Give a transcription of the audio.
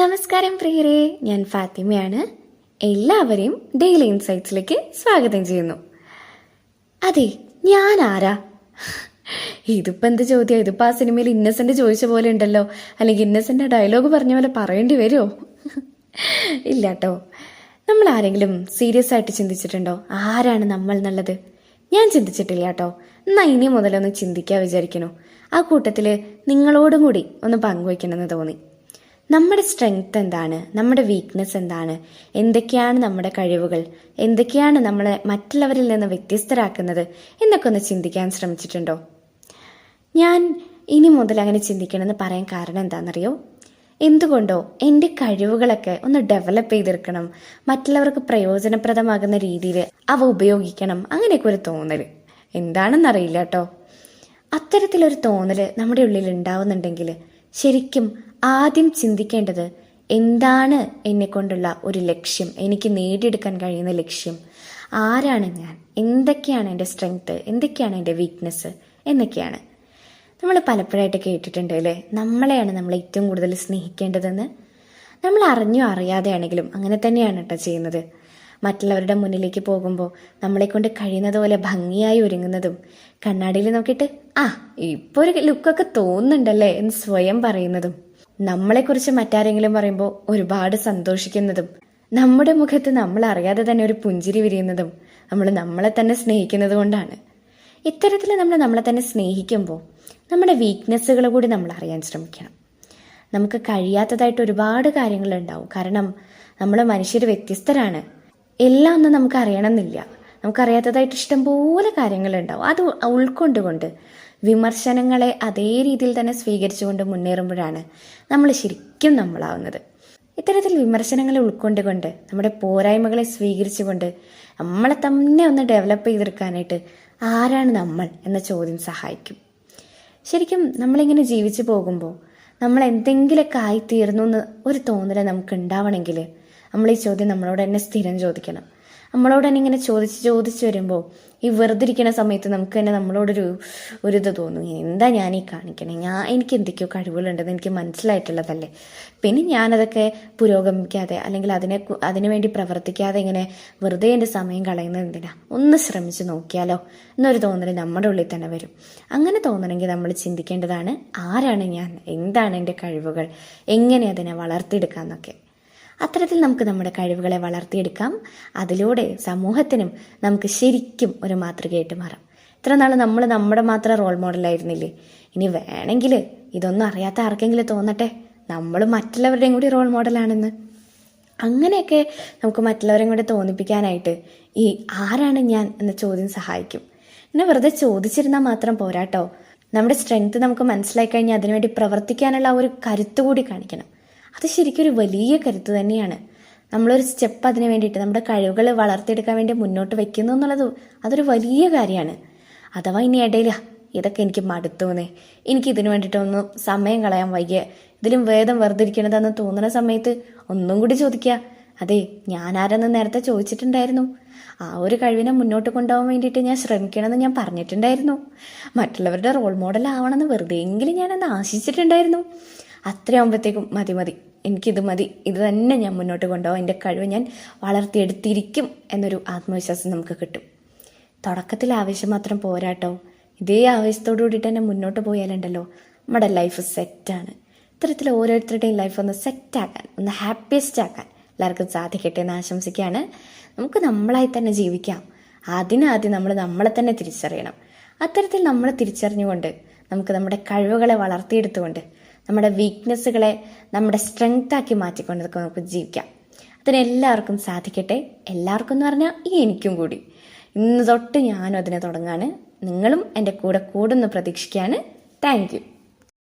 നമസ്കാരം പ്രിയരെ, ഞാൻ ഫാത്തിമയാണ്. എല്ലാവരെയും ഡെയിലി ഇൻസൈറ്റ്സിലേക്ക് സ്വാഗതം ചെയ്യുന്നു. അതെ, ഞാൻ ആരാ? ഇതിപ്പോ എന്ത് ചോദ്യം? ഇതിപ്പോ ആ സിനിമയിൽ ഇന്നസെന്റ് ചോദിച്ച പോലെ ഉണ്ടല്ലോ. അല്ലെങ്കിൽ ഇന്നസെന്റ് ഡയലോഗ് പറഞ്ഞ പോലെ പറയേണ്ടി വരുമോ? ഇല്ല കേട്ടോ. നമ്മൾ ആരെങ്കിലും സീരിയസ് ആയിട്ട് ചിന്തിച്ചിട്ടുണ്ടോ ആരാണ് നമ്മൾ എന്നുള്ളത്? ഞാൻ ചിന്തിച്ചിട്ടില്ല കേട്ടോ. എന്നാ ഇനി മുതലൊന്ന് ചിന്തിക്കാൻ വിചാരിക്കണോ. ആ കൂട്ടത്തില് നിങ്ങളോടും കൂടി ഒന്ന് പങ്കുവയ്ക്കണമെന്ന് തോന്നി. നമ്മുടെ സ്ട്രെങ്ത് എന്താണ്, നമ്മുടെ വീക്ക്നെസ് എന്താണ്, എന്തൊക്കെയാണ് നമ്മുടെ കഴിവുകൾ, എന്തൊക്കെയാണ് നമ്മളെ മറ്റുള്ളവരിൽ നിന്ന് വ്യത്യസ്തരാക്കുന്നത് എന്നൊക്കെ ഒന്ന് ചിന്തിക്കാൻ ശ്രമിച്ചിട്ടുണ്ടോ? ഞാൻ ഇനി മുതൽ അങ്ങനെ ചിന്തിക്കണമെന്ന് പറയാൻ കാരണം എന്താണെന്നറിയോ? എന്തുകൊണ്ടോ എൻ്റെ കഴിവുകളൊക്കെ ഒന്ന് ഡെവലപ്പ് ചെയ്തെടുക്കണം, മറ്റുള്ളവർക്ക് പ്രയോജനപ്രദമാകുന്ന രീതിയിൽ അവ ഉപയോഗിക്കണം, അങ്ങനെയൊക്കെ ഒരു തോന്നൽ. എന്താണെന്നറിയില്ല കേട്ടോ. അത്തരത്തിലൊരു തോന്നൽ നമ്മുടെ ഉള്ളിൽ ഉണ്ടാവുന്നുണ്ടെങ്കിൽ ശരിക്കും ആദ്യം ചിന്തിക്കേണ്ടത് എന്താണ് എന്നെ കൊണ്ടുള്ള ഒരു ലക്ഷ്യം, എനിക്ക് നേടിയെടുക്കാൻ കഴിയുന്ന ലക്ഷ്യം, ആരാണ് ഞാൻ, എന്തൊക്കെയാണ് എൻ്റെ സ്ട്രെങ്ത്, എന്തൊക്കെയാണ് എൻ്റെ വീക്ക്നെസ് എന്നൊക്കെയാണ്. നമ്മൾ പലപ്പോഴായിട്ട് കേട്ടിട്ടുണ്ട് അല്ലേ, നമ്മളെയാണ് നമ്മൾ ഏറ്റവും കൂടുതൽ സ്നേഹിക്കേണ്ടതെന്ന്. നമ്മൾ അറിഞ്ഞോ അറിയാതെയാണെങ്കിലും അങ്ങനെ തന്നെയാണ് കേട്ടോ ചെയ്യുന്നത്. മറ്റുള്ളവരുടെ മുന്നിലേക്ക് പോകുമ്പോൾ നമ്മളെക്കൊണ്ട് കഴിയുന്നത് പോലെ ഭംഗിയായി ഒരുങ്ങുന്നതും കണ്ണാടിയിൽ നോക്കിയിട്ട് ഇപ്പോൾ ഒരു ലുക്കൊക്കെ തോന്നുന്നുണ്ടല്ലേ എന്ന് സ്വയം പറയുന്നതും, നമ്മളെക്കുറിച്ച് മറ്റാരെങ്കിലും പറയുമ്പോൾ ഒരുപാട് സന്തോഷിക്കുന്നതും, നമ്മുടെ മുഖത്ത് നമ്മൾ അറിയാതെ തന്നെ ഒരു പുഞ്ചിരി വിരിയുന്നതും നമ്മൾ നമ്മളെ തന്നെ സ്നേഹിക്കുന്നത് കൊണ്ടാണ്. ഇത്തരത്തിൽ നമ്മൾ നമ്മളെ തന്നെ സ്നേഹിക്കുമ്പോൾ നമ്മുടെ വീക്ക്നെസ്സുകൾ കൂടി നമ്മൾ അറിയാൻ ശ്രമിക്കണം. നമുക്ക് കഴിയാത്തതായിട്ട് ഒരുപാട് കാര്യങ്ങളുണ്ടാവും. കാരണം നമ്മൾ മനുഷ്യർ വ്യത്യസ്തരാണ്. എല്ലാം ഒന്നും നമുക്ക് അറിയണമെന്നില്ല. നമുക്കറിയാത്തതായിട്ട് ഇഷ്ടംപോലെ കാര്യങ്ങളുണ്ടാവും. അത് ഉൾക്കൊണ്ടുകൊണ്ട് വിമർശനങ്ങളെ അതേ രീതിയിൽ തന്നെ സ്വീകരിച്ചുകൊണ്ട് മുന്നേറുമ്പോഴാണ് നമ്മൾ ശരിക്കും നമ്മളാവുന്നത്. ഇത്തരത്തിൽ വിമർശനങ്ങളെ ഉൾക്കൊണ്ടുകൊണ്ട് നമ്മുടെ പോരായ്മകളെ സ്വീകരിച്ചുകൊണ്ട് നമ്മളെ തന്നെ ഒന്ന് ഡെവലപ്പ് ചെയ്തെടുക്കാനായിട്ട് ആരാണ് നമ്മൾ എന്ന ചോദ്യം സഹായിക്കും. ശരിക്കും നമ്മളിങ്ങനെ ജീവിച്ചു പോകുമ്പോൾ നമ്മൾ എന്തെങ്കിലുമൊക്കെ ആയിത്തീർന്നു എന്ന് ഒരു തോന്നൽ നമുക്ക് ഉണ്ടാവണമെങ്കിൽ നമ്മൾ ഈ ചോദ്യം നമ്മളോട് തന്നെ സ്ഥിരം ചോദിക്കണം. നമ്മളോട് തന്നെ ഇങ്ങനെ ചോദിച്ച് വരുമ്പോൾ ഈ വെറുതെ ഇരിക്കുന്ന സമയത്ത് നമുക്ക് തന്നെ നമ്മളോടൊരു തോന്നും, എന്താ ഞാൻ ഈ കാണിക്കണേ, എനിക്ക് എന്തൊക്കെയോ കഴിവുകളുണ്ടെന്ന് എനിക്ക് മനസ്സിലായിട്ടുള്ളതല്ലേ, പിന്നെ ഞാനതൊക്കെ പുരോഗമിക്കാതെ അല്ലെങ്കിൽ അതിനു വേണ്ടി പ്രവർത്തിക്കാതെ ഇങ്ങനെ വെറുതെ എൻ്റെ സമയം കളയുന്നത് എന്തിനാ, ഒന്ന് ശ്രമിച്ച് നോക്കിയാലോ എന്നൊരു തോന്നൽ നമ്മുടെ ഉള്ളിൽ തന്നെ വരും. അങ്ങനെ തോന്നണമെങ്കിൽ നമ്മൾ ചിന്തിക്കേണ്ടതാണ് ആരാണ് ഞാൻ, എന്താണ് എൻ്റെ കഴിവുകൾ, എങ്ങനെ അതിനെ വളർത്തിയെടുക്കാമെന്നൊക്കെ. അത്തരത്തിൽ നമുക്ക് നമ്മുടെ കഴിവുകളെ വളർത്തിയെടുക്കാം. അതിലൂടെ സമൂഹത്തിനും നമുക്ക് ശരിക്കും ഒരു മാതൃകയായിട്ട് മാറാം. ഇത്ര നാൾ നമ്മൾ നമ്മുടെ മാത്രം റോൾ മോഡലായിരുന്നില്ലേ? ഇനി വേണമെങ്കിൽ ഇതൊന്നും അറിയാത്ത ആർക്കെങ്കിലും തോന്നട്ടെ നമ്മൾ മറ്റുള്ളവരുടെയും കൂടി റോൾ മോഡലാണെന്ന്. അങ്ങനെയൊക്കെ നമുക്ക് മറ്റുള്ളവരെയും കൂടി തോന്നിപ്പിക്കാനായിട്ട് ഈ ആരാണ് ഞാൻ എന്ന ചോദ്യം സഹായിക്കും. പിന്നെ വെറുതെ ചോദിച്ചിരുന്നാൽ മാത്രം പോരാട്ടോ. നമ്മുടെ സ്ട്രെങ്ത് നമുക്ക് മനസ്സിലായി കഴിഞ്ഞാൽ അതിനുവേണ്ടി പ്രവർത്തിക്കാനുള്ള ഒരു കരുത്ത് കൂടി കാണിക്കണം. അത് ശരിക്കും ഒരു വലിയ കരുത്ത് തന്നെയാണ്. നമ്മളൊരു സ്റ്റെപ്പ് അതിന് വേണ്ടിയിട്ട് നമ്മുടെ കഴിവുകൾ വളർത്തിയെടുക്കാൻ വേണ്ടി മുന്നോട്ട് വെക്കുന്നു എന്നുള്ളത് അതൊരു വലിയ കാര്യമാണ്. അഥവാ ഇനി ഇടയില്ല ഇതൊക്കെ എനിക്ക് മടുത്തോന്നേ, എനിക്ക് ഇതിനു വേണ്ടിയിട്ടൊന്നും സമയം കളയാൻ വയ്യ, ഇതിലും വേദം വെറുതെ ഇരിക്കണതെന്ന് തോന്നുന്ന സമയത്ത് ഒന്നും കൂടി ചോദിക്കുക, അതെ ഞാനാരെന്ന് നേരത്തെ ചോദിച്ചിട്ടുണ്ടായിരുന്നു, ആ ഒരു കഴിവിനെ മുന്നോട്ട് കൊണ്ടുപോകാൻ വേണ്ടിയിട്ട് ഞാൻ ശ്രമിക്കണമെന്ന് ഞാൻ പറഞ്ഞിട്ടുണ്ടായിരുന്നു, മറ്റുള്ളവരുടെ റോൾ മോഡൽ ആവണമെന്ന് വെറുതെയെങ്കിലും ഞാനന്ന് ആശിച്ചിട്ടുണ്ടായിരുന്നു. അത്രയാകുമ്പോഴത്തേക്കും മതി, എനിക്കിത് മതി, ഇത് തന്നെ ഞാൻ മുന്നോട്ട് കൊണ്ടുപോകാം, എൻ്റെ കഴിവ് ഞാൻ വളർത്തിയെടുത്തിരിക്കും എന്നൊരു ആത്മവിശ്വാസം നമുക്ക് കിട്ടും. തുടക്കത്തിൽ ആവേശം മാത്രം പോരാട്ടോ. ഇതേ ആവേശത്തോടു കൂടിയിട്ട് തന്നെ മുന്നോട്ട് പോയാലുണ്ടല്ലോ നമ്മുടെ ലൈഫ് സെറ്റാണ്. ഇത്തരത്തിൽ ഓരോരുത്തരുടെയും ലൈഫ് ഒന്ന് സെറ്റാക്കാൻ, ഒന്ന് ഹാപ്പിയസ്റ്റ് ആക്കാൻ എല്ലാവർക്കും സാധിക്കട്ടെ എന്ന് ആശംസിക്കുകയാണ്. നമുക്ക് നമ്മളായി തന്നെ ജീവിക്കാം. ആദ്യം നമ്മൾ നമ്മളെ തന്നെ തിരിച്ചറിയണം. അത്തരത്തിൽ നമ്മൾ തിരിച്ചറിഞ്ഞുകൊണ്ട് നമുക്ക് നമ്മുടെ കഴിവുകളെ വളർത്തിയെടുത്തുകൊണ്ട് നമ്മുടെ വീക്ക്നെസ്സുകളെ നമ്മുടെ സ്ട്രെങ്താക്കി മാറ്റിക്കൊണ്ടൊക്കെ നമുക്ക് ജീവിക്കാം. അതിനെല്ലാവർക്കും സാധിക്കട്ടെ. എല്ലാവർക്കും എന്ന് പറഞ്ഞാൽ ഈ എനിക്കും കൂടി. ഇന്ന് തൊട്ട് ഞാനും അതിനെ തുടങ്ങാണ്. നിങ്ങളും എൻ്റെ കൂടെ കൂടുന്ന പ്രതീക്ഷിക്കുകയാണ്. Thank U.